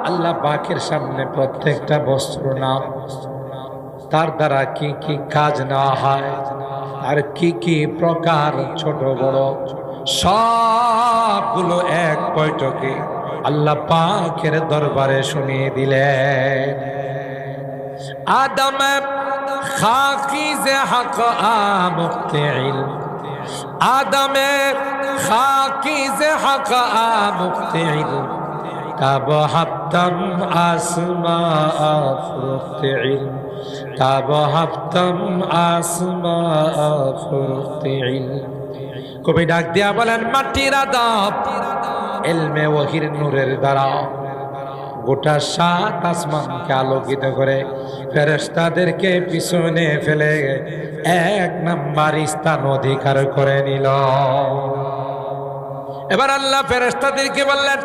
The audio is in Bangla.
আল্লাহ পাকের সামনে প্রত্যেকটা বস্তুর নাম, তার দ্বারা কি কি কাজ নেওয়া হয়, আর কি কি প্রকার ছোট বড় সবগুলো এক বৈঠকে আল্লাহ পাকের দরবারে শুনিয়ে দিলেন। আদম খাকিজ হক মুক্তিল, আদমের খাকিজ হক মুক্তিল, কাব হাবতাম আসমা ফুরতিল, কাব হাবতাম আসমা ফুরতিল। কবি ডাক দিয়া বলেন, মাটির আদব ইলমে ওহির নূরের দ্বারা গোটা সাত আসমানকে আলোকিত করে ফেরেশতাদেরকে পিছনে ফেলে এক নাম্বার স্থান অধিকার করে নিল। এবার আল্লাহ ফেরেশতাদেরকে বললেন,